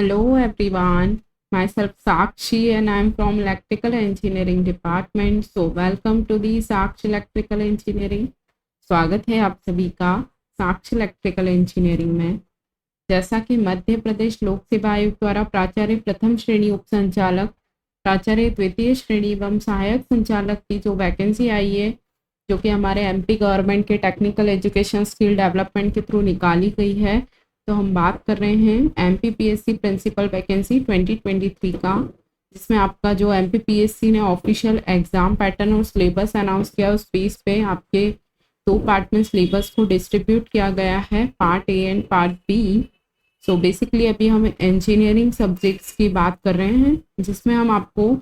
Hello everyone, myself Sakshi and I am from Electrical Engineering Department. So welcome to the Sakshi Electrical Engineering. स्वागत है आप सभी का साक्षी electrical engineering में। जैसा कि मध्य प्रदेश लोक सेवा आयोग द्वारा प्राचार्य प्रथम श्रेणी उप संचालक, प्राचार्य द्वितीय श्रेणी एवं सहायक संचालक की जो वैकेंसी आई है, जो कि हमारे एमपी गवर्नमेंट के टेक्निकल एजुकेशन स्किल डेवलपमेंट के थ्रू निकाली गई है, तो हम बात कर रहे हैं एमपीपीएससी प्रिंसिपल वैकेंसी 2023 का, जिसमें आपका जो एमपीपीएससी ने ऑफिशियल एग्जाम पैटर्न और सिलेबस अनाउंस किया, उस बेस पे आपके दो पार्ट में सिलेबस को डिस्ट्रीब्यूट किया गया है, part A and part B. So basically अभी हम इंजीनियरिंग सब्जेक्ट्स की बात कर रहे हैं, जिसमें हम आपको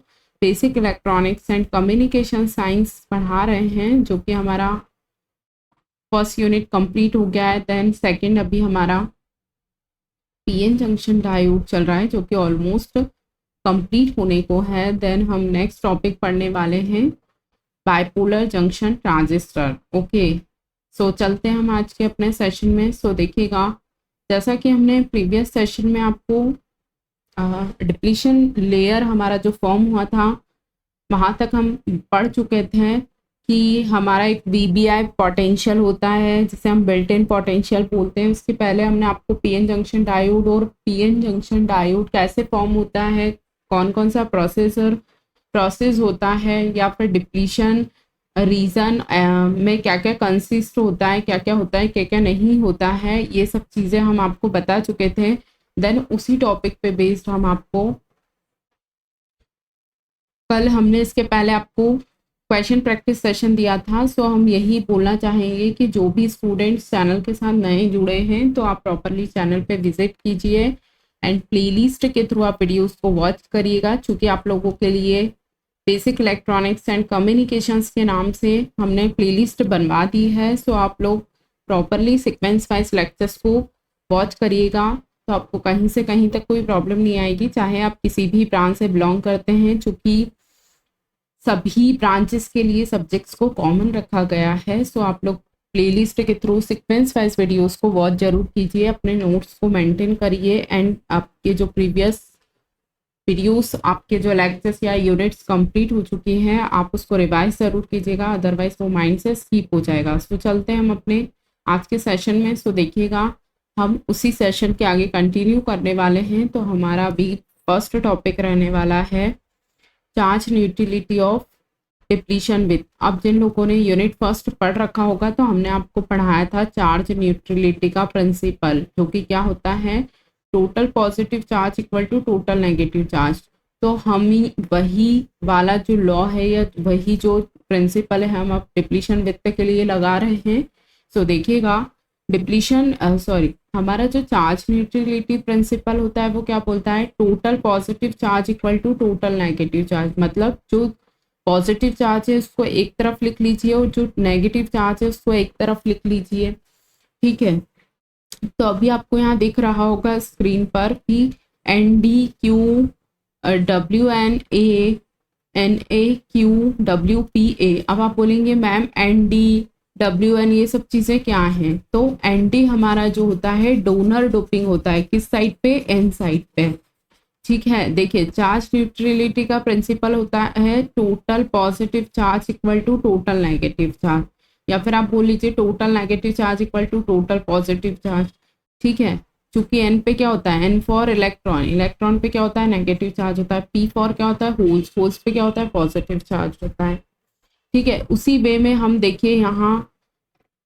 basic electronics and communication science पढ़ा रहे हैं, जो कि हमारा फर्स्ट यूनिट कंप्लीट हो गया है। देन सेकंड अभी हमारा पीएन जंक्शन डायोड चल रहा है, जो कि ऑलमोस्ट कंप्लीट होने को है। देन हम नेक्स्ट टॉपिक पढ़ने वाले हैं बाइपोलर जंक्शन ट्रांजिस्टर। ओके, सो चलते हैं हम आज के अपने सेशन में। सो देखिएगा, जैसा कि हमने प्रीवियस सेशन में आपको डिप्लीशन लेयर हमारा जो फॉर्म हुआ था, वहाँ तक हम पढ़ चुके थे कि हमारा एक वीबीआई पोटेंशियल होता है, जिसे हम बिल्ट इन पोटेंशियल बोलते हैं। उसके पहले हमने आपको पीएन जंक्शन डायोड और पीएन जंक्शन डायोड कैसे फॉर्म होता है, कौन कौन सा प्रोसेस होता है, या फिर डिप्लीशन रीजन में क्या क्या कंसिस्ट होता है, क्या क्या होता है, क्या क्या नहीं होता है, ये सब चीज़ें हम आपको बता चुके थे। देन उसी टॉपिक पे बेस्ड हम आपको कल हमने इसके पहले आपको क्वेश्चन प्रैक्टिस सेशन दिया था। सो हम यही बोलना चाहेंगे कि जो भी स्टूडेंट्स चैनल के साथ नए जुड़े हैं, तो आप प्रॉपरली चैनल पे विजिट कीजिए एंड प्लेलिस्ट के थ्रू आप वीडियोस को वॉच करिएगा, चूँकि आप लोगों के लिए बेसिक इलेक्ट्रॉनिक्स एंड कम्युनिकेशंस के नाम से हमने प्लेलिस्ट बनवा दी है। सो आप लोग प्रॉपरली सिक्वेंस वाइज लेक्चर्स को वॉच करिएगा, तो आपको कहीं से कहीं तक कोई प्रॉब्लम नहीं आएगी, चाहे आप किसी भी ब्रांच से बिलोंग करते हैं, चूँकि सभी ब्रांचेस के लिए सब्जेक्ट्स को कॉमन रखा गया है। सो आप लोग प्लेलिस्ट के थ्रू सीक्वेंस वाइज वीडियोस को वॉच जरूर कीजिए, अपने नोट्स को मेंटेन करिए एंड आपके जो प्रीवियस वीडियोस, आपके जो लेक्चर्स या यूनिट्स कंप्लीट हो चुकी हैं, आप उसको रिवाइज ज़रूर कीजिएगा, अदरवाइज वो माइंड से स्किप हो जाएगा। सो चलते हैं हम अपने आज के सेशन में। सो देखिएगा, हम उसी सेशन के आगे कंटिन्यू करने वाले हैं। तो हमारा अभी फर्स्ट टॉपिक रहने वाला है charge neutrality of depletion with. अब जिन लोगों ने यूनिट फर्स्ट पढ़ रखा होगा, तो हमने आपको पढ़ाया था चार्ज न्यूट्रलिटी का प्रिंसिपल, जो कि क्या होता है, total positive charge equal to total negative charge. तो हम ही वही वाला जो लॉ है या वही जो प्रिंसिपल है, हम अब डिप्लीशन विथ के लिए लगा रहे हैं। सो देखिएगा, हमारा जो चार्ज न्यूट्रलिटी प्रिंसिपल होता है, वो क्या बोलता है, total positive charge equal to total negative charge. मतलब जो पॉजिटिव चार्ज है उसको एक तरफ लिख लीजिए और जो नेगेटिव चार्ज है उसको एक तरफ लिख लीजिए, ठीक है। तो अभी आपको यहाँ दिख रहा होगा स्क्रीन पर कि N D Q W N A Q W P A. अब आप बोलेंगे ma'am N D W N ये सब चीज़ें क्या हैं, तो एन डी हमारा जो होता है डोनर डोपिंग होता है, किस साइड पे, एन साइड पे, ठीक है। देखिए, चार्ज न्यूट्रलिटी का प्रिंसिपल होता है total positive charge equal to total negative charge, या फिर आप बोल लीजिए total negative charge equal to total positive charge, ठीक है। चूंकि एन पे क्या होता है, एन फॉर इलेक्ट्रॉन, इलेक्ट्रॉन पे क्या होता है, नेगेटिव चार्ज होता है। पी फॉर क्या होता है, होल्स, होल्स पे क्या होता है, पॉजिटिव चार्ज होता है, ठीक है। उसी वे में हम देखिए, यहाँ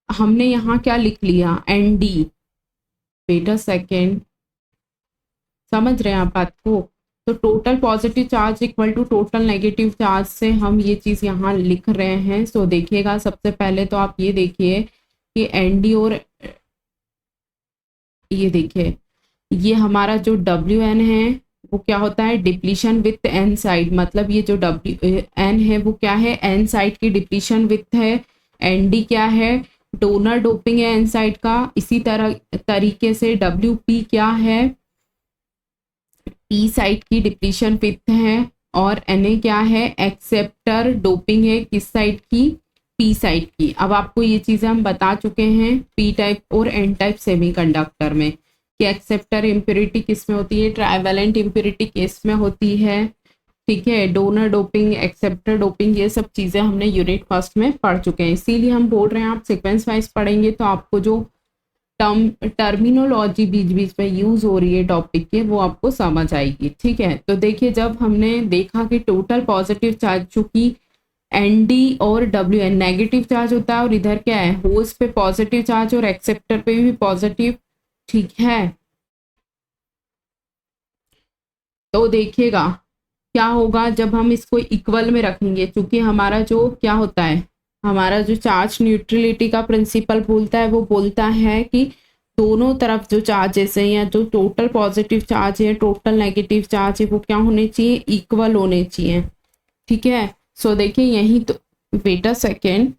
हमने यहाँ क्या लिख लिया, N D, wait a second, समझ रहे हैं आप बात को। तो total positive charge equal to total negative charge से हम ये चीज़ यहाँ लिख रहे हैं। सो देखिएगा, सबसे पहले तो आप ये देखिए कि एन डी और ये देखिए, ये हमारा जो डब्ल्यू एन है वो क्या होता है, डिप्लीशन विथ एन साइड। मतलब ये जो डब्ल्यू एन है वो क्या है, एन साइड की डिप्लीशन विथ है। एन डी क्या है, डोनर डोपिंग है एन साइड का। इसी तरह तरीके से डब्ल्यू पी क्या है, पी साइड की डिप्लीशन विथ है। और एन ए क्या है, एक्सेप्टर डोपिंग है, किस साइड की, पी साइड की। अब आपको ये चीज़ें हम बता चुके हैं पी टाइप और एन टाइप सेमीकंडक्टर में। कि एक्सेप्टर इम्प्योरिटी किस में होती है, ट्राइवेलेंट इम्प्योरिटी केस में होती है, ठीक है, डोनर डोपिंग, एक्सेप्टर डोपिंग, ये सब चीज़ें हमने यूनिट फर्स्ट में पढ़ चुके हैं। इसीलिए हम बोल रहे हैं आप सीक्वेंस वाइज पढ़ेंगे तो आपको जो टर्मिनोलॉजी बीच बीच में यूज हो रही है टॉपिक के वो आपको समझ आएगी, ठीक है। तो देखिए, जब हमने देखा कि टोटल पॉजिटिव चार्ज, चूंकि एनडी और डब्ल्यू एन नेगेटिव चार्ज होता है और इधर क्या है, होस्ट पे पॉजिटिव चार्ज और एक्सेप्टर पे भी पॉजिटिव, ठीक है। तो देखिएगा क्या होगा जब हम इसको इक्वल में रखेंगे, क्योंकि हमारा जो क्या होता है, हमारा जो चार्ज न्यूट्रलिटी का प्रिंसिपल बोलता है वो बोलता है कि दोनों तरफ जो चार्जेस हैं या जो टोटल पॉजिटिव चार्ज है टोटल नेगेटिव चार्ज है वो क्या होने चाहिए, इक्वल होने चाहिए, ठीक है। सो देखिए यही तो, वेट अ सेकेंड,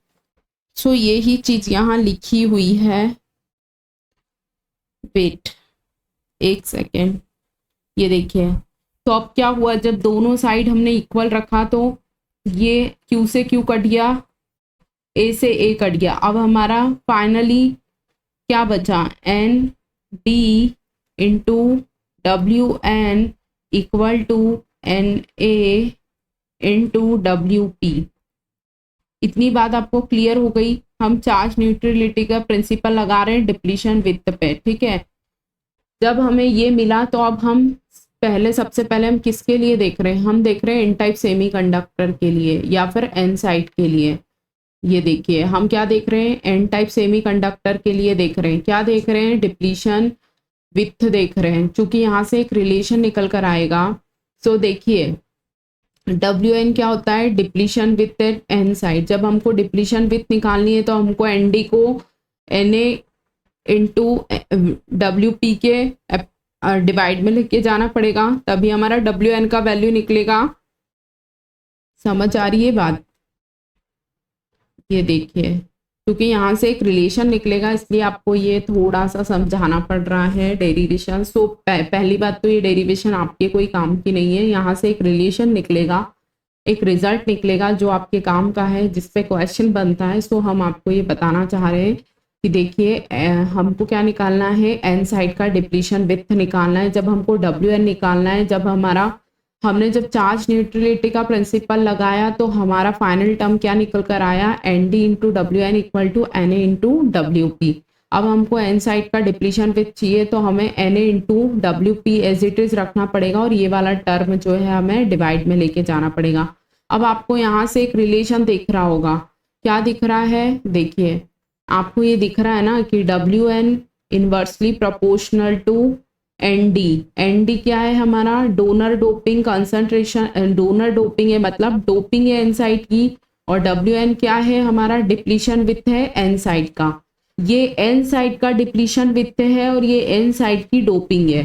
सो यही चीज यहाँ लिखी हुई है, वेट एक सेकेंड, ये देखिए। तो अब क्या हुआ, जब दोनों साइड हमने इक्वल रखा तो ये Q से Q कट गया, A से A कट गया। अब हमारा फाइनली क्या बचा, N D into W N equal to N A into W P. इतनी बात आपको क्लियर हो गई। हम चार्ज न्यूट्रलिटी का प्रिंसिपल लगा रहे हैं डिप्लीशन विथ पे, ठीक है। जब हमें ये मिला तो अब हम पहले, सबसे पहले हम किसके लिए देख रहे हैं, हम देख रहे हैं एन टाइप सेमीकंडक्टर के लिए या फिर एन साइड के लिए। ये देखिए हम क्या देख रहे हैं, एन टाइप सेमीकंडक्टर के लिए देख रहे हैं, क्या देख रहे हैं, डिप्लीशन विथ देख रहे हैं, क्योंकि यहाँ से एक रिलेशन निकल कर आएगा। सो देखिए डब्ल्यू एन क्या होता है, डिप्लीशन विथ एन साइड। जब हमको डिप्लीशन विथ निकालनी है तो हमको एन डी को N A into W P के डिवाइड में लेके जाना पड़ेगा, तभी हमारा डब्ल्यू एन का वैल्यू निकलेगा। समझ आ रही है बात, ये देखिए, क्योंकि यहाँ से एक रिलेशन निकलेगा इसलिए आपको ये थोड़ा सा समझाना पड़ रहा है डेरिवेशन। सो पहली बात तो ये डेरिवेशन आपके कोई काम की नहीं है, यहाँ से एक रिलेशन निकलेगा, एक रिजल्ट निकलेगा जो आपके काम का है, जिसपे क्वेश्चन बनता है। सो हम आपको ये बताना चाह रहे हैं कि देखिए हमको क्या निकालना है, एन साइड का डिप्लीशन विथ निकालना है। जब हमको डब्ल्यू एन निकालना है, जब हमने जब चार्ज न्यूट्रलिटी का प्रिंसिपल लगाया तो हमारा फाइनल टर्म क्या निकल कर आया, N D into W N equal to N A into W P. अब हमको एन साइड का डिप्लीशन विथ चाहिए तो हमें N A into W P as it is रखना पड़ेगा और ये वाला टर्म जो है हमें डिवाइड में लेके जाना पड़ेगा। अब आपको यहाँ से एक रिलेशन दिख रहा होगा, क्या दिख रहा है, देखिए आपको ये दिख रहा है ना कि W N inversely proportional to N D. N D क्या है हमारा, donor doping concentration, donor doping है मतलब डोपिंग है एन साइड की, और डब्ल्यू एन क्या है हमारा, डिप्लीशन विथ है एन साइड का। ये एन साइड का डिप्लीशन विथ है और ये एन साइड की डोपिंग है,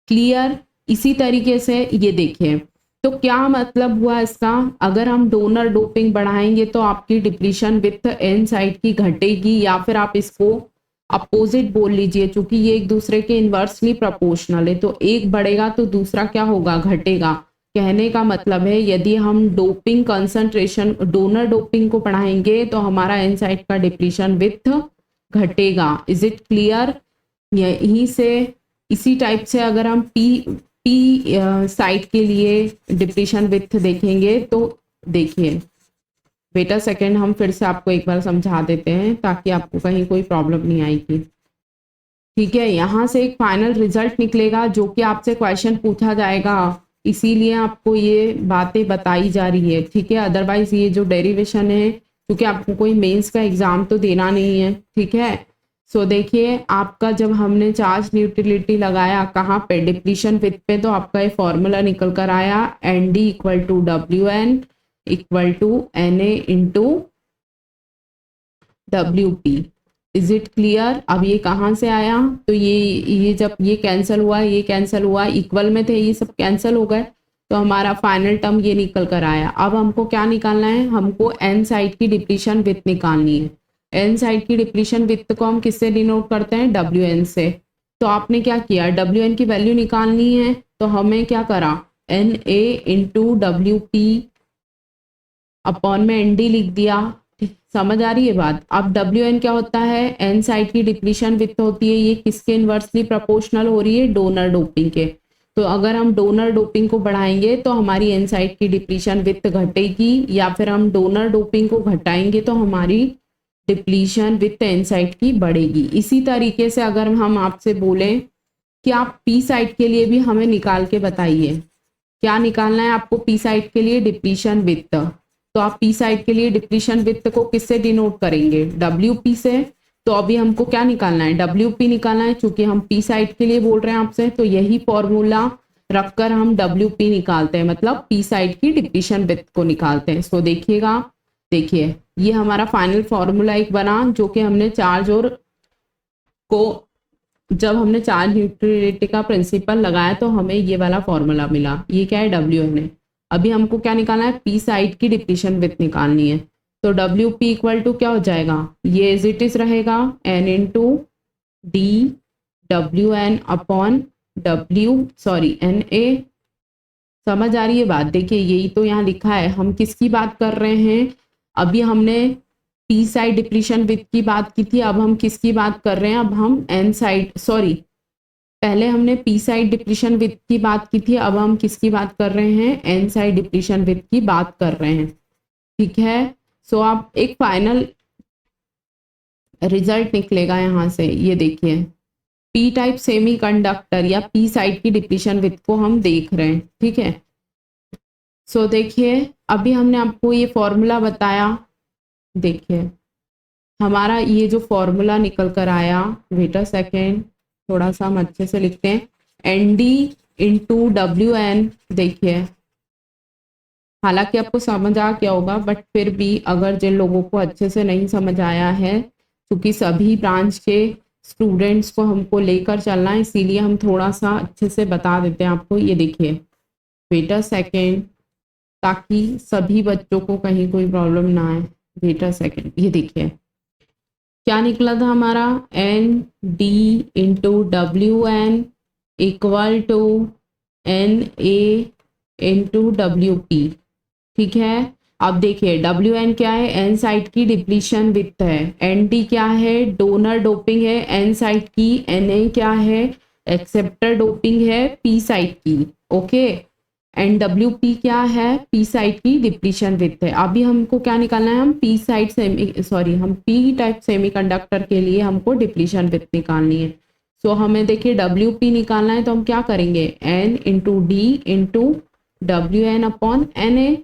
क्लियर। इसी तरीके से ये देखिए, तो क्या मतलब हुआ इसका, अगर हम डोनर डोपिंग बढ़ाएंगे तो आपकी डिप्लीशन विथ एन साइड की घटेगी, या फिर आप इसको अपोजिट बोल लीजिए, क्योंकि ये एक दूसरे के इन्वर्सली प्रोपोर्शनल है, तो एक बढ़ेगा तो दूसरा क्या होगा, घटेगा। कहने का मतलब है यदि हम डोपिंग कंसंट्रेशन, डोनर डोपिंग को बढ़ाएंगे तो हमारा एन साइड का डिप्लीशन विथ घटेगा। Is it clear. यहीं से इसी टाइप से अगर हम पी साइड के लिए डिप्लीशन विथ देखेंगे तो देखिए, बेटा सेकंड हम फिर से आपको एक बार समझा देते हैं ताकि आपको कहीं कोई प्रॉब्लम नहीं आएगी, ठीक है। यहाँ से एक फाइनल रिजल्ट निकलेगा जो कि आपसे क्वेश्चन पूछा जाएगा, इसीलिए आपको ये बातें बताई जा रही है, ठीक है। अदरवाइज ये जो डेरिवेशन है, क्योंकि आपको कोई मेंस का एग्जाम तो देना नहीं है, ठीक है। सो देखिए आपका जब हमने चार्ज न्यूट्रलिटी लगाया कहाँ पे, डिप्लीशन विथ पे, तो आपका ये फॉर्मूला निकल कर आया, N D equal to W N equal to N A into W P. Is it clear. अब ये कहाँ से आया, तो ये जब ये कैंसिल हुआ, ये कैंसिल हुआ, इक्वल में थे, ये सब कैंसिल हो गए, तो हमारा फाइनल टर्म ये निकल कर आया। अब हमको क्या निकालना है, हमको एन साइड की डिप्लीशन विथ निकालनी है। एन साइड की डिप्लीशन विथ को हम किससे डिनोट करते हैं, डब्ल्यू एन से। तो आपने क्या किया, डब्ल्यू एन की वैल्यू निकालनी है तो हमें क्या करा, N A into W P upon में एन डी लिख दिया, समझ आ रही है बात। अब WN क्या होता है, एन साइड की डिप्लीशन विथ होती है, ये किसके इनवर्सली प्रोपोर्शनल हो रही है, डोनर डोपिंग के। तो अगर हम डोनर डोपिंग को बढ़ाएंगे तो हमारी एन साइड की डिप्लीशन विथ घटेगी, या फिर हम डोनर डोपिंग को घटाएंगे तो हमारी डिप्लीशन विथ एन साइड की बढ़ेगी। इसी तरीके से अगर हम आपसे बोलें कि आप पी साइड के लिए भी हमें निकाल के बताइए, क्या निकालना है आपको पी साइड के लिए, डिप्लीशन विथ। तो आप पी साइड के लिए डिप्लीशन विथ को किससे डिनोट करेंगे, WP से। तो अभी हमको क्या निकालना है, WP निकालना है। चूंकि हम पी साइड के लिए बोल रहे हैं आपसे, तो यही फॉर्मूला रखकर हम WP निकालते हैं, मतलब पी साइड की डिप्लीशन विथ को निकालते हैं। सो देखिएगा, देखिए ये हमारा फाइनल फॉर्मूला एक बना, जो कि हमने चार्ज और को जब हमने चार्ज न्यूट्रलिटी का प्रिंसिपल लगाया तो हमें ये वाला फॉर्मूला मिला। ये क्या है, WN है। अभी हमको क्या निकालना है, पी साइड की डिप्लीशन विथ निकालनी है। तो WP इक्वल टू क्या हो जाएगा, ये एज इट इज रहेगा, N into D WN upon NA। समझ आ रही है बात। देखिए यही तो यहाँ लिखा है, हम किसकी बात कर रहे हैं, अभी हमने पी साइड डिप्लीशन विथ की बात की थी, अब हम किसकी बात कर रहे हैं, अब हम एन साइड, सॉरी पहले हमने पी साइड डिप्लीशन विथ की बात की थी, अब हम किसकी बात कर रहे हैं, एन साइड डिप्लीशन विथ की बात कर रहे हैं। ठीक है। सो आप एक फाइनल रिजल्ट निकलेगा यहाँ से, ये देखिए पी टाइप सेमी कंडक्टर या पी साइड की डिप्लीशन विथ को हम देख रहे हैं। ठीक है। सो देखिए अभी हमने आपको ये फॉर्मूला बताया, देखिए हमारा ये जो फॉर्मूला निकल कर आया, वेट अ सेकेंड, थोड़ा सा हम अच्छे से लिखते हैं, ND इंटू WN। देखिए हालांकि आपको समझ आ गया होगा, बट फिर भी अगर जिन लोगों को अच्छे से नहीं समझ आया है, क्योंकि सभी ब्रांच के स्टूडेंट्स को हमको लेकर चलना है, इसीलिए हम थोड़ा सा अच्छे से बता देते हैं आपको। ये देखिए वेट अ सेकेंड, ताकि सभी बच्चों को कहीं कोई प्रॉब्लम ना आए। वेट अ सेकेंड, ये देखिए क्या निकला था हमारा, ND into WN equal to NA into WP। ठीक है। अब देखिए WN क्या है, एन साइड की डिप्लीशन विथ है, ND क्या है, डोनर डोपिंग है एन साइड की, NA क्या है, एक्सेप्टर डोपिंग है पी साइड की। ओके। एंड WP क्या है, पी साइड की डिप्लीशन विथ है। अभी हमको क्या निकालना है, हम पी साइड हम पी टाइप सेमीकंडक्टर के लिए हमको डिप्लीशन विथ निकालनी है। सो हमें देखिए WP निकालना है, तो हम क्या करेंगे, N into D into WN upon NA।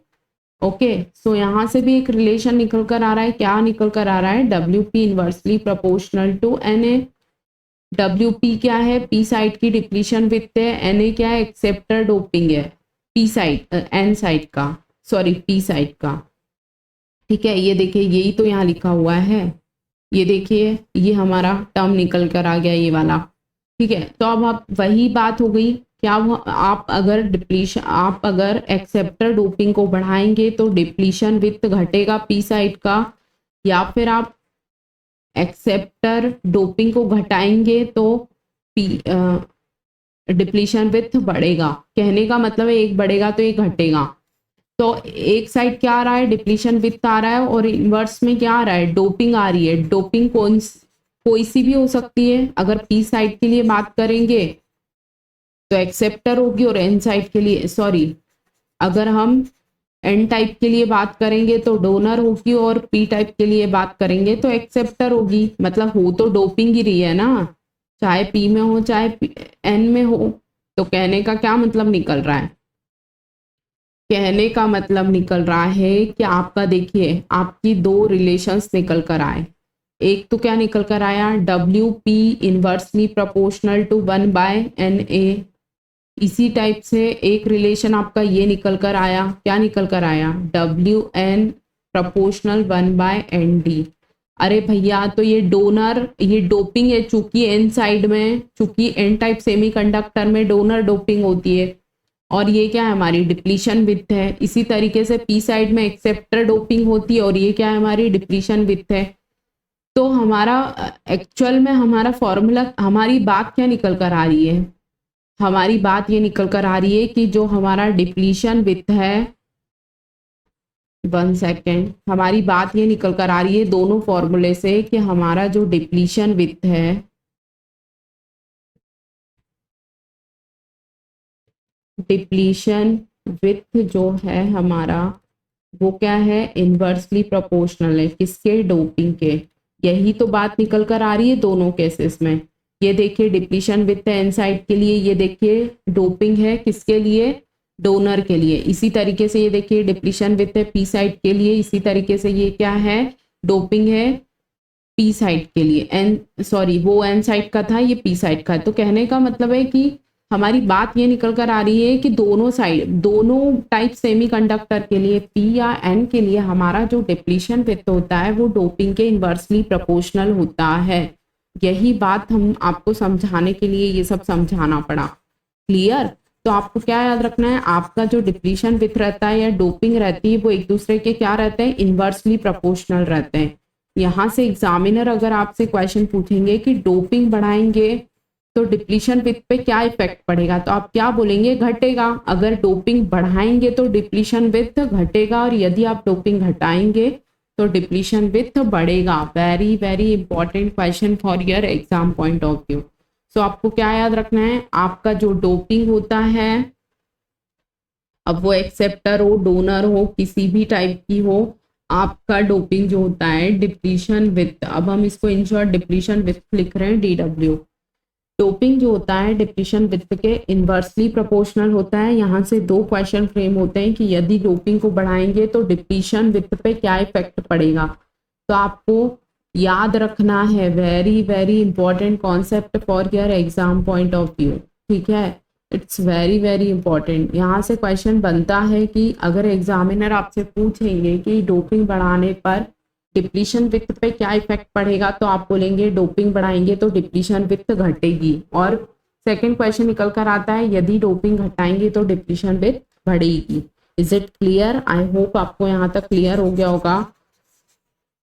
Okay. So यहाँ से भी एक रिलेशन निकल कर आ रहा है, क्या निकल कर आ रहा है, WP inversely proportional to NA। WP क्या है, पी साइड की डिप्लीशन विथ है, NA क्या है, एक्सेप्टर डोपिंग है पी साइड, एन साइड का, सॉरी पी साइड का। ठीक है। ये देखिए यही तो यहाँ लिखा हुआ है, ये देखिए ये हमारा टर्म निकल कर आ गया, ये वाला। ठीक है। तो अब आप वही बात हो गई, क्या आप अगर एक्सेप्टर डोपिंग को बढ़ाएंगे तो डिप्लीशन विथ घटेगा पी साइड का, या फिर आप एक्सेप्टर डोपिंग को घटाएंगे तो पी डिप्लीशन विथ बढ़ेगा। कहने का मतलब है एक बढ़ेगा तो एक घटेगा। तो एक साइड क्या आ रहा है, डिप्लीशन विथ आ रहा है, और इनवर्स में क्या आ रहा है, डोपिंग आ रही है। डोपिंग कोई सी भी हो सकती है। अगर पी साइड के लिए बात करेंगे तो एक्सेप्टर होगी, और एन साइड के लिए, सॉरी अगर हम एन टाइप के लिए बात करेंगे तो डोनर होगी, और पी टाइप के लिए बात करेंगे तो एक्सेप्टर होगी। मतलब हो तो डोपिंग ही रही है ना, चाहे पी में हो चाहे एन में हो। तो कहने का क्या मतलब निकल रहा है, कहने का मतलब निकल रहा है कि आपका देखिए आपकी दो रिलेशंस निकल कर आए। एक तो क्या निकल कर आया, WP inversely proportional to 1/NA। इसी टाइप से एक रिलेशन आपका ये निकल कर आया, क्या निकल कर आया, WN प्रोपोर्शनल 1/ND। अरे भैया तो ये डोनर, ये डोपिंग है, चूंकि एन साइड में, चूंकि एन टाइप सेमीकंडक्टर में डोनर डोपिंग होती है, और ये क्या है हमारी डिप्लीशन विथ है। इसी तरीके से पी साइड में एक्सेप्टर डोपिंग होती है, और ये क्या है हमारी डिप्लीशन विथ है। तो हमारा एक्चुअल में हमारा फॉर्मूला, हमारी बात क्या निकल कर आ रही है, हमारी बात ये निकल कर आ रही है कि जो हमारा डिप्लीशन विथ है वन सेकेंड, हमारी बात ये निकल कर आ रही है दोनों फॉर्मूले से कि हमारा जो डिप्लीशन विथ है, डिप्लीशन विथ जो है हमारा वो क्या है, इनवर्सली प्रोपोर्शनल है किसके, डोपिंग के। यही तो बात निकल कर आ रही है दोनों केसेस में। ये देखिए डिप्लीशन विथ है एन साइड के लिए, ये देखिए डोपिंग है किसके लिए, डोनर के लिए। इसी तरीके से ये देखिए डिप्लीशन विथ है पी साइड के लिए, इसी तरीके से ये क्या है, डोपिंग है पी साइड के लिए। एन सॉरी वो एन साइड का था, ये पी साइड का है। तो कहने का मतलब है कि हमारी बात ये निकल कर आ रही है कि दोनों साइड, दोनों टाइप सेमीकंडक्टर के लिए पी या एन के लिए हमारा जो डिप्लीशन विथ होता है वो डोपिंग के इन्वर्सली प्रोपोर्शनल होता है। यही बात हम आपको समझाने के लिए ये सब समझाना पड़ा। क्लियर? तो आपको क्या याद रखना है, आपका जो डिप्लीशन विथ रहता है या डोपिंग रहती है वो एक दूसरे के क्या रहते हैं, इन्वर्सली प्रोपोर्शनल रहते हैं। यहाँ से एग्जामिनर अगर आपसे क्वेश्चन पूछेंगे कि डोपिंग बढ़ाएंगे तो डिप्लीशन विथ पे क्या इफेक्ट पड़ेगा, तो आप क्या बोलेंगे, घटेगा। अगर डोपिंग बढ़ाएंगे तो डिप्लीशन विथ घटेगा, और यदि आप डोपिंग घटाएंगे तो डिप्लीशन विथ बढ़ेगा। Very very important question for your exam point of view. So आपको क्या याद रखना है, आपका जो डोपिंग होता है, अब वो एक्सेप्टर हो, डोनर हो, किसी भी टाइप की हो, आपका डोपिंग जो होता है डिप्लीशन विथ, अब हम इसको इन शॉर्ट डिप्लीशन विथ लिख रहे हैं डीडब्ल्यू। डोपिंग जो होता है डिप्लीशन विथ के इन्वर्सली प्रोपोर्शनल होता है। यहाँ से दो क्वेश्चन फ्रेम होते हैं कि यदि डोपिंग को बढ़ाएंगे तो डिप्लीशन विथ पे क्या इफेक्ट पड़ेगा। तो आपको याद रखना है, very very important concept for your exam point of view. ठीक है, इट्स वेरी वेरी इंपॉर्टेंट। यहाँ से क्वेश्चन बनता है कि अगर एग्जामिनर आपसे पूछेंगे कि डोपिंग बढ़ाने पर डिप्लीशन विथ पे क्या इफेक्ट पड़ेगा, तो आप बोलेंगे डोपिंग बढ़ाएंगे तो डिप्लीशन विथ घटेगी। और सेकंड क्वेश्चन निकल कर आता है यदि डोपिंग घटाएंगे तो डिप्लीशन विथ बढ़ेगी। Is it clear? I hope आपको यहाँ तक क्लियर हो गया होगा।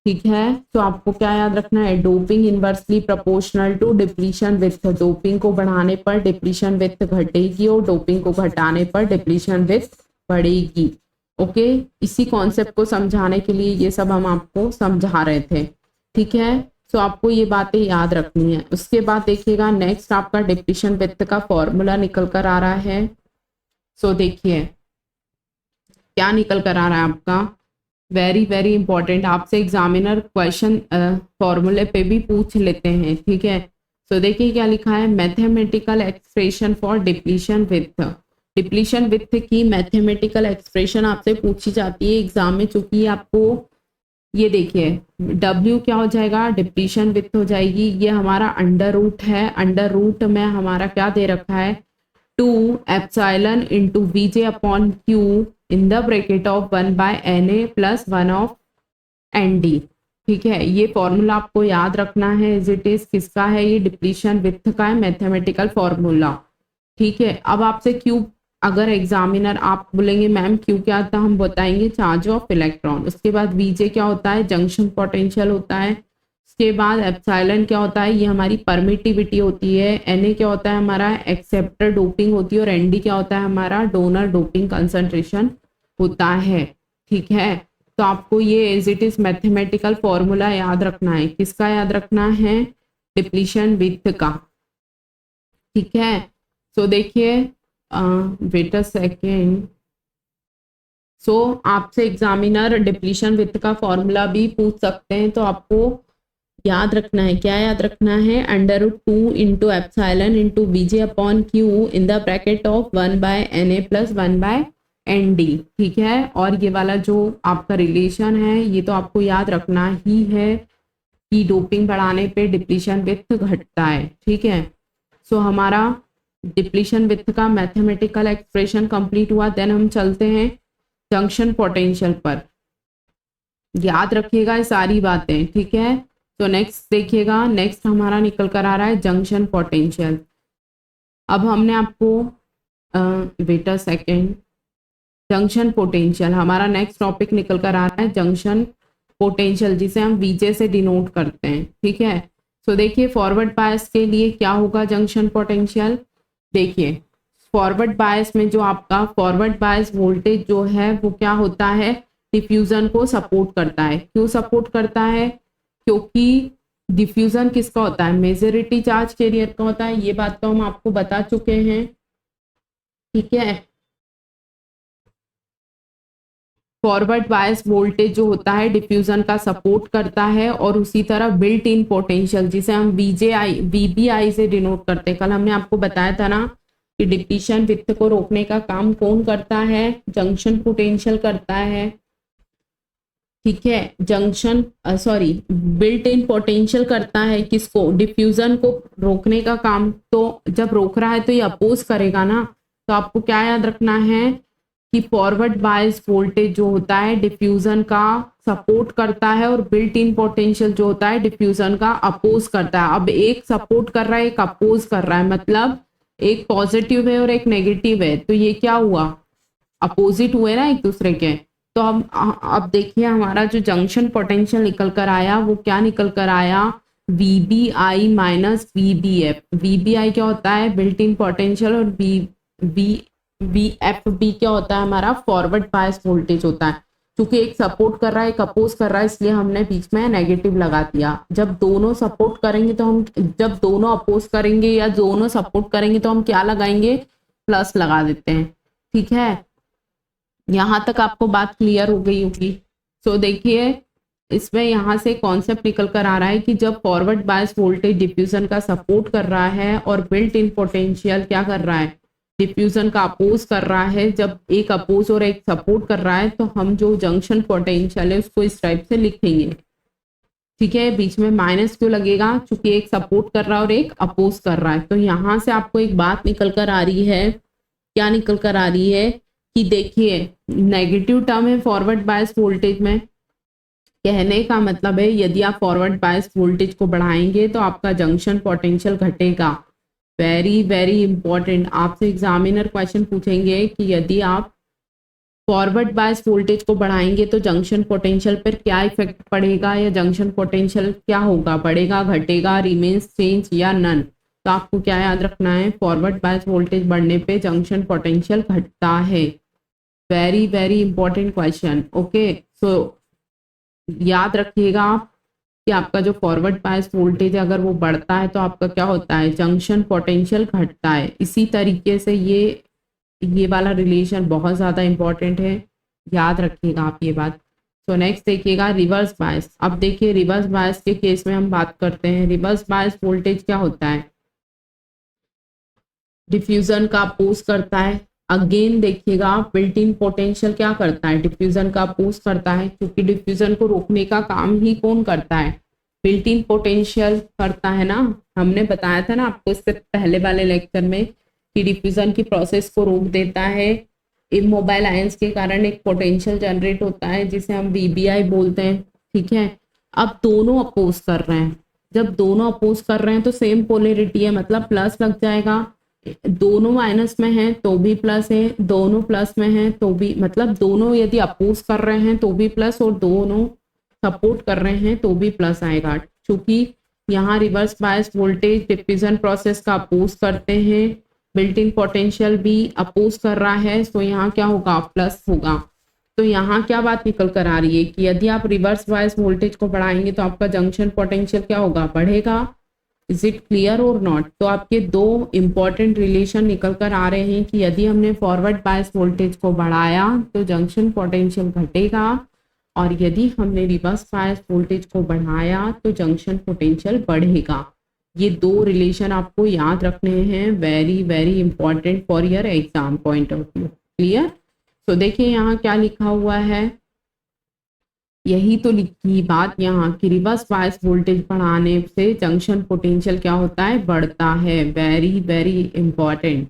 ठीक है, तो आपको क्या याद रखना है, doping inversely proportional to depletion width. Doping को बढ़ाने पर डिप्लीशन विथ घटेगी और डोपिंग को घटाने पर डिप्लीशन विथ बढ़ेगी। ओके, इसी कॉन्सेप्ट को समझाने के लिए ये सब हम आपको समझा रहे थे। ठीक है, तो आपको ये बातें याद रखनी है। उसके बाद देखिएगा नेक्स्ट आपका डिप्लीशन विथ का फॉर्मूला निकल कर आ रहा है। सो देखिए क्या निकल कर आ रहा है आपका, वेरी वेरी इंपॉर्टेंट, आपसे एग्जामिनर क्वेश्चन फॉर्मूले पे भी पूछ लेते हैं। ठीक है, तो देखिए क्या लिखा है, mathematical expression for depletion with. Depletion with की मैथमेटिकल एक्सप्रेशन आपसे पूछी जाती है एग्जाम में। चूंकि आपको ये देखिए W क्या हो जाएगा, डिप्लीशन विथ हो जाएगी। ये हमारा अंडर रूट है, अंडर रूट में हमारा क्या दे रखा है, 2 epsilon into VJ upon Q in the bracket of 1/NA plus 1 of ND। ठीक है, ये फॉर्मूला आपको याद रखना है। एज इट इज किसका है, ये डिप्लीशन विथ का है, मैथमेटिकल फॉर्मूला। ठीक है, अब आपसे क्यू, अगर एग्जामिनर आप बोलेंगे मैम क्यू क्या था, हम बताएंगे चार्ज ऑफ इलेक्ट्रॉन। उसके बाद VJ क्या होता है, जंक्शन पोटेंशियल होता है। उसके बाद एप्सिलॉन क्या होता है, ये हमारी परमिटिविटी होती है। Na क्या होता है, हमारा एक्सेप्टर डोपिंग होती है। और ND क्या होता है, हमारा डोनर डोपिंग कंसंट्रेशन होता है। ठीक है, तो आपको ये as it is mathematical formula याद रखना है। किसका याद रखना है, डिप्लीशन विथ का। ठीक है, सो देखिए वेट अ सेकेंड। सो आपसे एग्जामिनर डिप्लीशन विथ का फॉर्मूला भी पूछ सकते हैं। तो आपको याद रखना है, क्या याद रखना है, under root 2 into epsilon into VJ upon Q in the bracket of 1/NA plus 1/ND। ठीक है, और ये वाला जो आपका रिलेशन है ये तो आपको याद रखना ही है कि डोपिंग बढ़ाने पे डिप्लीशन विथ घटता है। ठीक है, सो हमारा डिप्लीशन विथ का मैथमेटिकल एक्सप्रेशन कंप्लीट हुआ। देन हम चलते हैं जंक्शन पोटेंशियल पर। याद रखिएगा ये सारी बातें। ठीक है, तो नेक्स्ट देखिएगा, नेक्स्ट हमारा निकल कर आ रहा है जंक्शन पोटेंशियल। अब हमने आपको wait a second, junction potential हमारा नेक्स्ट टॉपिक निकल कर आ रहा है, जंक्शन पोटेंशियल जिसे हम VJ से डिनोट करते हैं। ठीक है, सो देखिए फॉरवर्ड बायस के लिए क्या होगा जंक्शन पोटेंशियल। देखिए फॉरवर्ड बायस में जो आपका फॉरवर्ड बायस वोल्टेज जो है वो क्या होता है, डिफ्यूजन को सपोर्ट करता है। क्यों सपोर्ट करता है? क्योंकि डिफ्यूजन किसका होता है? मेजॉरिटी चार्ज कैरियर का होता है। ये बात तो हम आपको बता चुके हैं, ठीक है। फॉरवर्ड बायस वोल्टेज जो होता है डिफ्यूजन का सपोर्ट करता है, और उसी तरह बिल्ट इन पोटेंशियल जिसे हम वीबीआई से डिनोट करते हैं। कल हमने आपको बताया था ना कि डिप्लीशन वित्त को रोकने का काम कौन करता है? जंक्शन पोटेंशियल करता है, ठीक है। Junction sorry built in potential करता है किसको? डिफ्यूजन को रोकने का काम। तो जब रोक रहा है तो ये अपोज करेगा ना। तो आपको क्या याद रखना है कि फॉरवर्ड बायस वोल्टेज जो होता है डिफ्यूजन का सपोर्ट करता है, और बिल्ट इन पोटेंशियल जो होता है डिफ्यूजन का अपोज करता है। अब एक सपोर्ट कर रहा है, एक अपोज कर रहा है, मतलब एक पॉजिटिव है और एक नेगेटिव है। तो ये क्या हुआ? अपोजिट हुए ना एक दूसरे के। तो हम अब देखिए हमारा जो जंक्शन पोटेंशियल निकल कर आया वो क्या निकल कर आया? VBI minus VBF। VBI क्या होता है? बिल्ट इन पोटेंशियल, और VFB क्या होता है? हमारा फॉरवर्ड बायस वोल्टेज होता है। क्योंकि एक सपोर्ट कर रहा है, एक अपोज कर रहा है, इसलिए हमने बीच में नेगेटिव लगा दिया। जब दोनों सपोर्ट करेंगे तो हम, जब दोनों अपोज करेंगे या दोनों सपोर्ट करेंगे तो हम क्या लगाएंगे? प्लस लगा देते हैं, ठीक है। यहाँ तक आपको बात क्लियर हो गई होगी। सो देखिए इसमें यहाँ से कॉन्सेप्ट निकल कर आ रहा है कि जब फॉरवर्ड बायस वोल्टेज डिफ्यूजन का सपोर्ट कर रहा है और बिल्ट इन पोटेंशियल क्या कर रहा है? डिफ्यूजन का अपोज कर रहा है। जब एक अपोज और एक सपोर्ट कर रहा है तो हम जो जंक्शन पोटेंशियल है उसको इस टाइप से लिखेंगे, ठीक है। बीच में माइनस क्यों लगेगा? क्योंकि एक सपोर्ट कर रहा है और एक अपोज कर रहा है। तो यहाँ से आपको एक बात निकल कर आ रही है। क्या निकल कर आ रही है? कि देखिए नेगेटिव टर्म है फॉरवर्ड बायस वोल्टेज में। कहने का मतलब है यदि आप फॉरवर्ड बायस वोल्टेज को बढ़ाएंगे तो आपका जंक्शन पोटेंशियल घटेगा। वेरी वेरी इंपॉर्टेंट, आपसे एग्जामिनर क्वेश्चन पूछेंगे कि यदि आप फॉरवर्ड बायस वोल्टेज को बढ़ाएंगे तो जंक्शन पोटेंशियल पर क्या इफेक्ट पड़ेगा, या जंक्शन पोटेंशियल क्या होगा? बढ़ेगा, घटेगा, रिमेन्स चेंज या नन? तो आपको क्या याद रखना है? फॉरवर्ड बायस वोल्टेज बढ़ने पे जंक्शन पोटेंशियल घटता है। Very very important question, okay. So याद रखिएगा आप कि आपका जो फॉरवर्ड बायस वोल्टेज है अगर वो बढ़ता है तो आपका क्या होता है? जंक्शन पोटेंशियल घटता है। इसी तरीके से ये वाला रिलेशन बहुत ज़्यादा इंपॉर्टेंट है, याद रखिएगा आप ये बात। तो नेक्स्ट देखिएगा रिवर्स बायस। अब देखिए रिवर्स बायस के केस में हम बात करते हैं। रिवर्स बायस वोल्टेज क्या होता है? डिफ्यूजन का अपोज करता है। अगेन देखिएगा बिल्ट इन पोटेंशियल क्या करता है? डिफ्यूजन का अपोज करता है, क्योंकि डिफ्यूजन को रोकने का काम ही कौन करता है? बिल्ट इन पोटेंशियल करता है ना। हमने बताया था ना आपको इससे पहले वाले लेक्चर में कि डिफ्यूजन की प्रोसेस को रोक देता है। इमोबाइल आयंस के कारण एक पोटेंशियल जनरेट होता है जिसे हम VBI बोलते हैं, ठीक है। अब दोनों अपोज कर रहे हैं। जब दोनों अपोज कर रहे हैं तो सेम पोलरिटी है, मतलब प्लस लग जाएगा। दोनों माइनस में हैं तो भी प्लस है, दोनों प्लस में हैं तो भी, मतलब दोनों यदि अपोज कर रहे हैं तो भी प्लस, और दोनों सपोर्ट कर रहे हैं तो भी प्लस आएगा। क्योंकि यहाँ reverse bias voltage diffusion process का अपोज करते हैं, बिल्ट इन पोटेंशियल भी अपोज कर रहा है, तो यहाँ क्या होगा? प्लस होगा। तो यहाँ क्या बात निकल कर आ रही है कि यदि आप रिवर्स बायस वोल्टेज को बढ़ाएंगे तो आपका जंक्शन पोटेंशियल क्या होगा? बढ़ेगा। इज इट क्लियर और नॉट? तो आपके दो इंपॉर्टेंट रिलेशन निकल कर आ रहे हैं कि यदि हमने फॉरवर्ड बायस वोल्टेज को बढ़ाया तो जंक्शन पोटेंशियल घटेगा, और यदि हमने रिवर्स बायस वोल्टेज को बढ़ाया तो जंक्शन पोटेंशियल बढ़ेगा। ये दो रिलेशन आपको याद रखने हैं, very very important for your exam point of view. Clear? तो देखिए यहाँ क्या लिखा हुआ है, यही तो लिखी बात यहाँ कि रिवर्स बायस वोल्टेज बढ़ाने से जंक्शन पोटेंशियल क्या होता है? बढ़ता है। Very very important,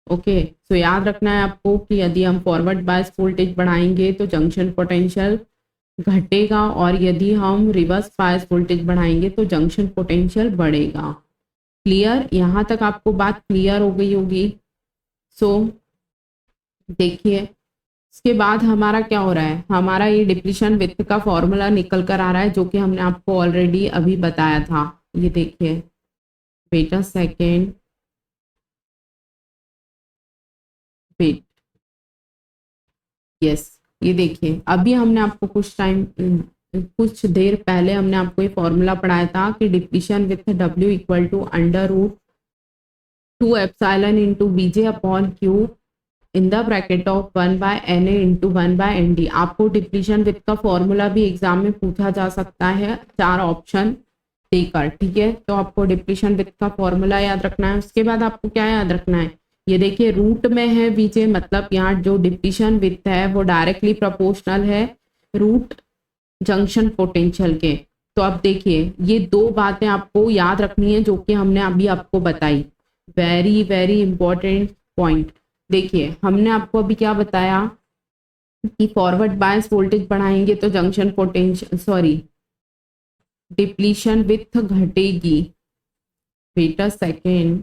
okay. So याद रखना है आपको कि यदि हम फॉरवर्ड बायस वोल्टेज बढ़ाएंगे तो जंक्शन पोटेंशियल घटेगा, और यदि हम रिवर्स बायस वोल्टेज बढ़ाएंगे तो जंक्शन पोटेंशियल बढ़ेगा। क्लियर? यहाँ तक आपको बात क्लियर हो गई होगी। सो देखिए इसके बाद हमारा क्या हो रहा है? हमारा ये डिप्लीशन वित्त का फॉर्मूला निकल कर आ रहा है जो कि हमने आपको ऑलरेडी अभी बताया था। ये देखिए, wait a second, wait, yes, ये देखिए अभी हमने आपको कुछ देर पहले हमने आपको ये फॉर्मूला पढ़ाया था कि depletion width W equal to √2 epsilon into BJ upon Q in the bracket of 1/Na into 1/Nd। आपको डिप्लीशन विथ का फॉर्मूला भी एग्जाम में पूछा जा सकता है 4 ऑप्शन देकर, ठीक है। तो आपको डिप्लीशन विथ का फॉर्मूला याद रखना है। उसके बाद आपको क्या याद रखना है, ये देखिए रूट में है बीजे, मतलब यहाँ जो डिप्लीशन विथ है वो डायरेक्टली प्रोपोर्शनल है रूट जंक्शन पोटेंशियल के। तो अब देखिए ये दो बातें आपको याद रखनी है जो कि हमने अभी आपको बताई, वेरी वेरी इंपॉर्टेंट पॉइंट। देखिए हमने आपको अभी क्या बताया कि फॉरवर्ड बायस वोल्टेज बढ़ाएंगे तो जंक्शन पोटेंशियल डिप्लीशन विथ घटेगी। वेट अ सेकेंड,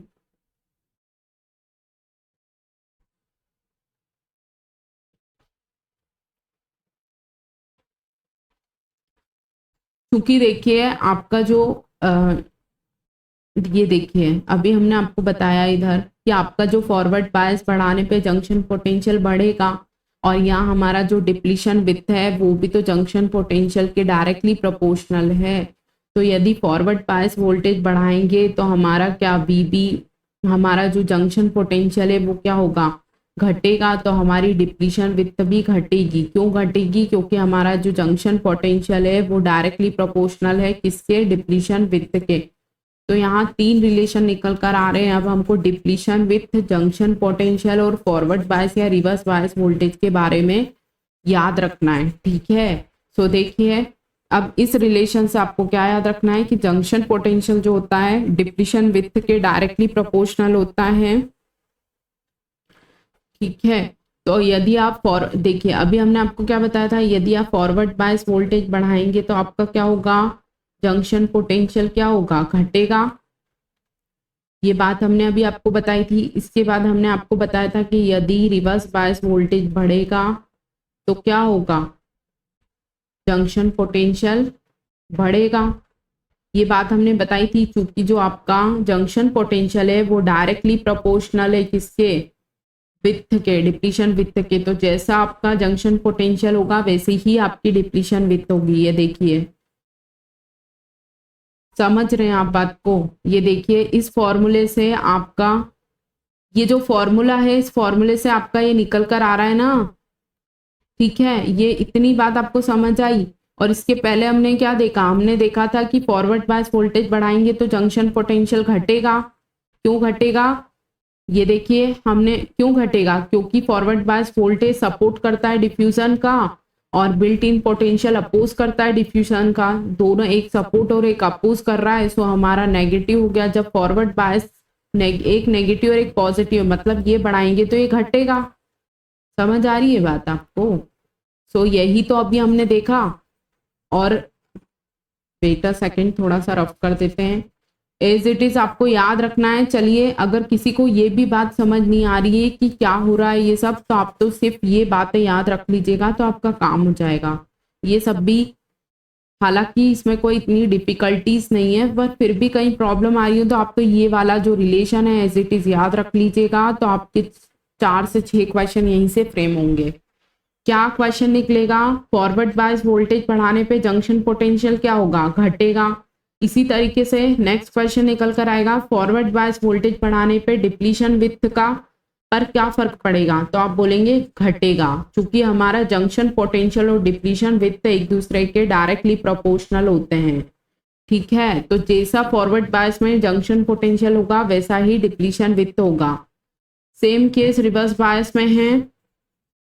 क्योंकि देखिए आपका जो ये देखिए अभी हमने आपको बताया इधर कि आपका जो फॉरवर्ड बायस बढ़ाने पे जंक्शन पोटेंशियल बढ़ेगा और यहाँ हमारा जो डिप्लीशन विथ है वो भी तो जंक्शन पोटेंशियल के डायरेक्टली प्रोपोर्शनल है। तो यदि फॉरवर्ड बायस वोल्टेज बढ़ाएंगे तो हमारा क्या VB, हमारा जो जंक्शन पोटेंशियल है वो क्या होगा, घटेगा। तो हमारी डिप्लीशन विथ भी घटेगी। क्यों घटेगी, क्योंकि हमारा जो जंक्शन पोटेंशियल है वो डायरेक्टली प्रोपोर्शनल है किसके, डिप्लीशन विथ के। तो यहाँ 3 रिलेशन निकल कर आ रहे हैं। अब हमको डिप्लीशन विथ जंक्शन पोटेंशियल और फॉरवर्ड बायस या रिवर्स बायस वोल्टेज के बारे में याद रखना है, ठीक है। सो देखिए अब इस रिलेशन से आपको क्या याद रखना है कि जंक्शन पोटेंशियल जो होता है डिप्लीशन विथ के डायरेक्टली प्रोपोर्शनल होता है, ठीक है। तो यदि आप देखिए अभी हमने आपको क्या बताया था, यदि आप फॉरवर्ड बायस वोल्टेज बढ़ाएंगे तो आपका क्या होगा, जंक्शन पोटेंशियल क्या होगा, घटेगा। ये बात हमने अभी आपको बताई थी। इसके बाद हमने आपको बताया था कि यदि रिवर्स बायस वोल्टेज बढ़ेगा तो क्या होगा, जंक्शन पोटेंशियल बढ़ेगा। ये बात हमने बताई थी, क्योंकि जो आपका जंक्शन पोटेंशियल है वो डायरेक्टली प्रोपोर्शनल है किसके, विथ के, डिप्लीशन विथ के। तो जैसा आपका जंक्शन पोटेंशियल होगा वैसे ही आपकी डिप्लीशन विथ होगी। ये देखिए समझ रहे हैं आप बात को। ये देखिए इस फॉर्मूले से आपका ये जो फॉर्मूला है इस फॉर्मूले से आपका ये निकल कर आ रहा है ना, ठीक है। ये इतनी बात आपको समझ आई। और इसके पहले हमने क्या देखा, हमने देखा था कि फॉरवर्ड बायस वोल्टेज बढ़ाएंगे तो जंक्शन पोटेंशियल घटेगा। क्यों घटेगा, ये देखिए हमने क्यों घटेगा, क्योंकि फॉरवर्ड बायस वोल्टेज सपोर्ट करता है डिफ्यूजन का और बिल्ट इन पोटेंशियल अपोज करता है डिफ्यूजन का। दोनों एक सपोर्ट और एक अपोज कर रहा है, सो हमारा नेगेटिव हो गया। जब फॉरवर्ड बायस एक नेगेटिव और एक पॉजिटिव, मतलब ये बढ़ाएंगे तो ये घटेगा। समझ आ रही है बात आपको। सो यही तो अभी हमने देखा। और वेट अ सेकंड, थोड़ा सा रफ कर देते हैं। एज इट इज आपको याद रखना है। चलिए अगर किसी को ये भी बात समझ नहीं आ रही है कि क्या हो रहा है ये सब, तो आप तो सिर्फ ये बातें याद रख लीजिएगा तो आपका काम हो जाएगा। ये सब भी हालांकि इसमें कोई इतनी डिफिकल्टीज नहीं है, पर फिर भी कहीं प्रॉब्लम आ रही हो तो आप तो ये वाला जो रिलेशन है एज इट इज याद रख लीजिएगा। तो आपके 4 से 6 क्वेश्चन यहीं से फ्रेम होंगे। क्या क्वेश्चन निकलेगा, फॉरवर्ड बायस वोल्टेज बढ़ाने पे जंक्शन पोटेंशियल क्या होगा, घटेगा। इसी तरीके से नेक्स्ट क्वेश्चन निकल कर आएगा, फॉरवर्ड बायस वोल्टेज बढ़ाने पे डिप्लीशन विथ का पर क्या फर्क पड़ेगा, तो आप बोलेंगे घटेगा, क्योंकि हमारा जंक्शन पोटेंशियल और डिप्लीशन विथ एक दूसरे के डायरेक्टली प्रोपोर्शनल होते हैं, ठीक है। तो जैसा फॉरवर्ड बायस में जंक्शन पोटेंशियल होगा वैसा ही डिप्लीशन विथ होगा। सेम केस रिवर्स बायस में है,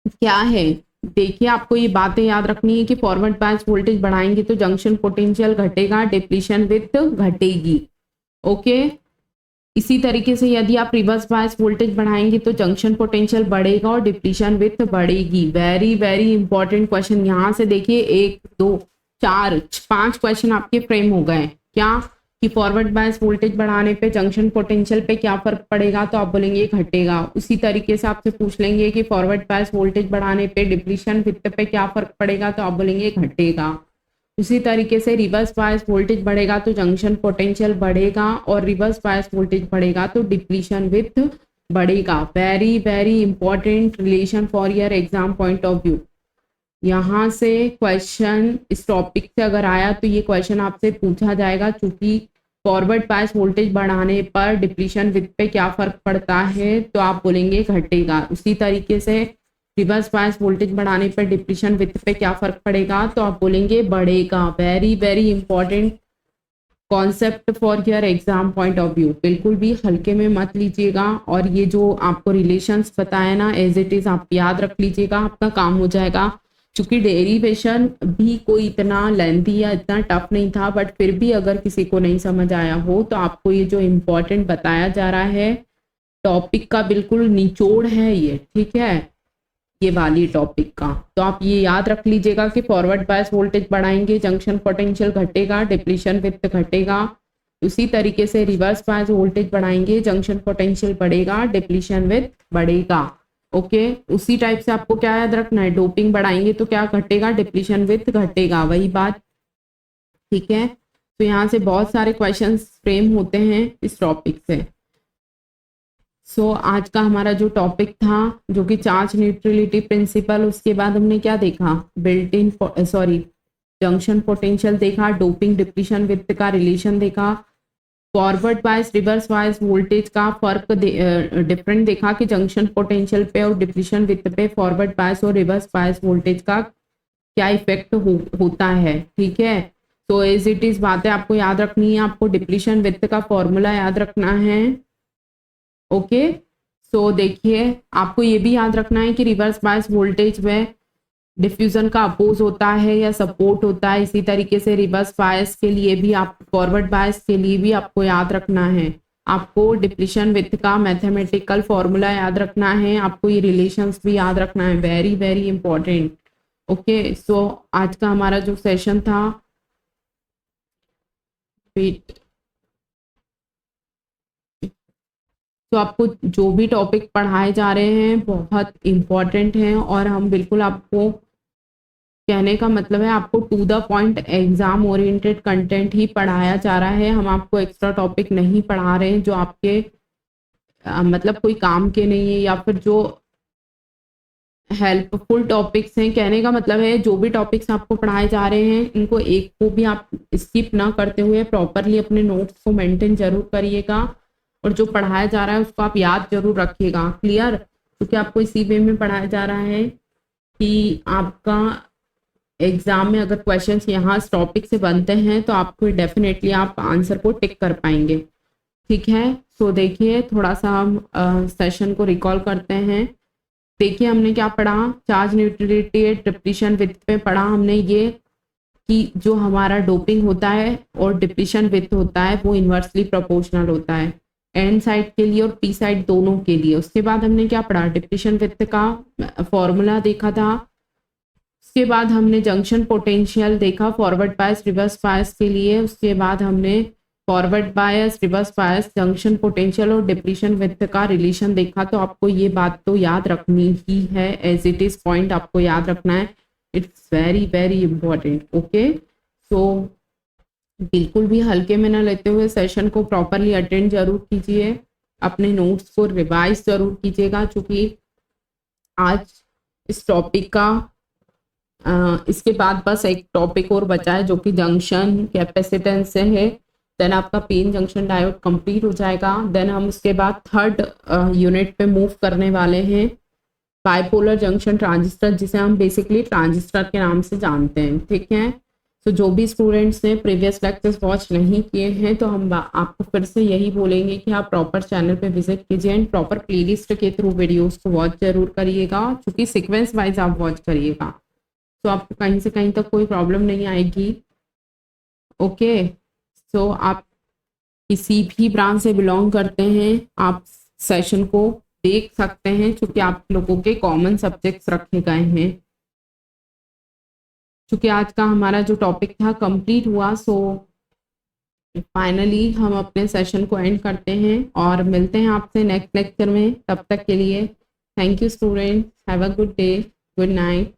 क्या है देखिए आपको ये बातें याद रखनी है कि फॉरवर्ड बायस वोल्टेज बढ़ाएंगे तो जंक्शन पोटेंशियल घटेगा, डिप्लीशन विथ घटेगी, ओके। इसी तरीके से यदि आप रिवर्स बायस वोल्टेज बढ़ाएंगे तो जंक्शन पोटेंशियल बढ़ेगा और डिप्लीशन विथ बढ़ेगी। Very very important question. यहाँ से देखिए 1 2 4 5 क्वेश्चन आपके फ्रेम हो गए। क्या कि फॉरवर्ड बायस वोल्टेज बढ़ाने पे जंक्शन पोटेंशियल पे क्या फर्क पड़ेगा, तो आप बोलेंगे घटेगा। उसी तरीके से आपसे पूछ लेंगे कि फॉरवर्ड बायस वोल्टेज बढ़ाने पे डिप्लीशन विथ पे क्या फर्क पड़ेगा, तो आप बोलेंगे घटेगा। उसी तरीके से रिवर्स बायस वोल्टेज बढ़ेगा तो जंक्शन पोटेंशियल बढ़ेगा और रिवर्स बायस वोल्टेज बढ़ेगा तो डिप्लीशन विथ बढ़ेगा। Very very important relation for your exam point of view. यहाँ से क्वेश्चन इस टॉपिक से अगर आया तो ये क्वेश्चन आपसे पूछा जाएगा, चूंकि फॉरवर्ड बायस वोल्टेज बढ़ाने पर डिप्लीशन विथ पे क्या फर्क पड़ता है, तो आप बोलेंगे घटेगा। उसी तरीके से रिवर्स बायस वोल्टेज बढ़ाने पर डिप्लीशन विथ पे क्या फर्क पड़ेगा, तो आप बोलेंगे बढ़ेगा। Very very important concept for your exam point of view, बिल्कुल भी हल्के में मत लीजिएगा। और ये जो आपको रिलेशंस बताया ना, एज इट इज आप याद रख लीजिएगा, आपका काम हो जाएगा। क्योंकि डेरिवेशन भी कोई इतना लेंथी या इतना टफ नहीं था, बट फिर भी अगर किसी को नहीं समझ आया हो तो आपको ये जो इम्पोर्टेंट बताया जा रहा है टॉपिक का बिल्कुल निचोड़ है ये, ठीक है, ये वाली टॉपिक का। तो आप ये याद रख लीजिएगा कि फॉरवर्ड बायस वोल्टेज बढ़ाएंगे, जंक्शन पोटेंशियल घटेगा, डिप्लीशन विथ घटेगा। उसी तरीके से रिवर्स बायस वोल्टेज बढ़ाएंगे, जंक्शन पोटेंशियल बढ़ेगा, डिप्लीशन विथ बढ़ेगा। ओके, उसी टाइप से आपको क्या याद रखना है, डोपिंग बढ़ाएंगे तो क्या घटेगा, डिप्लीशन विथ घटेगा, वही बात, ठीक है। तो यहाँ से बहुत सारे क्वेश्चंस फ्रेम होते हैं इस टॉपिक से। सो आज का हमारा जो टॉपिक था जो कि चार्ज न्यूट्रलिटी प्रिंसिपल, उसके बाद हमने क्या देखा, बिल्ट इन जंक्शन पोटेंशियल देखा, डोपिंग डिप्लीशन विथ का रिलेशन देखा, forward bias reverse bias voltage का फर्क डिफरेंट देखा कि जंक्शन पोटेंशियल पे और डिप्लीशन विथ पे फॉरवर्ड बायस और रिवर्स बायस वोल्टेज का क्या इफेक्ट होता है, ठीक है। तो एज इट इज बातें आपको याद रखनी है, आपको डिप्लीशन विथ का फॉर्मूला याद रखना है। ओके, सो देखिए आपको ये भी याद रखना है कि रिवर्स बायस वोल्टेज में डिफ्यूजन का अपोज होता है या सपोर्ट होता है। इसी तरीके से रिवर्स बायस के लिए भी, आप फॉरवर्ड बायस के लिए भी आपको याद रखना है, आपको डिप्लीशन विथ का मैथमेटिकल फॉर्मूला याद रखना है, आपको ये रिलेशंस भी याद रखना है, वेरी वेरी इंपॉर्टेंट। ओके, सो आज का हमारा जो सेशन था, तो आपको जो भी टॉपिक पढ़ाए जा रहे हैं बहुत इम्पॉर्टेंट हैं, और हम बिल्कुल आपको, कहने का मतलब है आपको to the point exam oriented content ही पढ़ाया जा रहा है। हम आपको एक्स्ट्रा टॉपिक नहीं पढ़ा रहे हैं जो आपके मतलब कोई काम के नहीं है, या फिर जो हेल्पफुल टॉपिक्स हैं। कहने का मतलब है जो भी टॉपिक्स आपको पढ़ाए जा रहे हैं इनको एक को भी आप स्किप ना करते हुए प्रॉपरली अपने नोट्स को मेंटेन जरूर करिएगा, और जो पढ़ाया जा रहा है उसको आप याद जरूर रखिएगा। क्लियर, क्योंकि आपको इसी वे में पढ़ाया जा रहा है कि आपका एग्जाम में अगर क्वेश्चंस यहाँ इस टॉपिक से बनते हैं तो आपको डेफिनेटली आप आंसर को टिक कर पाएंगे, ठीक है। सो देखिए थोड़ा सा हम सेशन को रिकॉल करते हैं। देखिए हमने क्या पढ़ा, चार्ज न्यूट्रलिटी डिप्लीशन विथ पे पढ़ा हमने ये कि जो हमारा डोपिंग होता है और डिप्लीशन विथ होता है वो इन्वर्सली प्रोपोर्शनल होता है, एन साइड के लिए और पी साइड दोनों के लिए। उसके बाद हमने क्या पढ़ा, डिप्लीशन विथ का फॉर्मूला देखा था। उसके बाद हमने जंक्शन पोटेंशियल देखा फॉरवर्ड बायस रिवर्स बायस के लिए। उसके बाद हमने forward bias reverse bias junction potential और डिप्लीशन विथ का रिलेशन देखा। तो आपको ये बात तो याद रखनी ही है, एज इट इज पॉइंट आपको याद रखना है, it's very very important. Okay, so बिल्कुल भी हल्के में ना लेते हुए सेशन को प्रॉपरली अटेंड जरूर कीजिए, अपने नोट्स को रिवाइज जरूर कीजिएगा, क्योंकि आज इस टॉपिक का इसके बाद बस एक टॉपिक और बचा है जो कि जंक्शन कैपेसिटेंस से है। देन आपका पीएन जंक्शन डायोड कंप्लीट हो जाएगा। देन हम उसके बाद थर्ड यूनिट पे मूव करने वाले हैं, बाइपोलर जंक्शन ट्रांजिस्टर, जिसे हम बेसिकली ट्रांजिस्टर के नाम से जानते हैं, ठीक है। तो जो भी स्टूडेंट्स ने प्रीवियस लेक्चर्स वॉच नहीं किए हैं तो हम आपको फिर से यही बोलेंगे कि आप प्रॉपर चैनल पे विजिट कीजिए एंड प्रॉपर प्लेलिस्ट के थ्रू वीडियोस को वॉच जरूर करिएगा, क्योंकि सीक्वेंस वाइज आप वॉच करिएगा तो आपको कहीं से कहीं तक कोई प्रॉब्लम नहीं आएगी। ओके, सो आप किसी भी ब्रांच से बिलोंग करते हैं आप सेशन को देख सकते हैं, क्योंकि आप लोगों के कॉमन सब्जेक्ट्स रखे गए हैं। चूंकि आज का हमारा जो टॉपिक था कंप्लीट हुआ, सो फाइनली हम अपने सेशन को एंड करते हैं और मिलते हैं आपसे नेक्स्ट लेक्चर में। तब तक के लिए thank you students, have a good day, good night.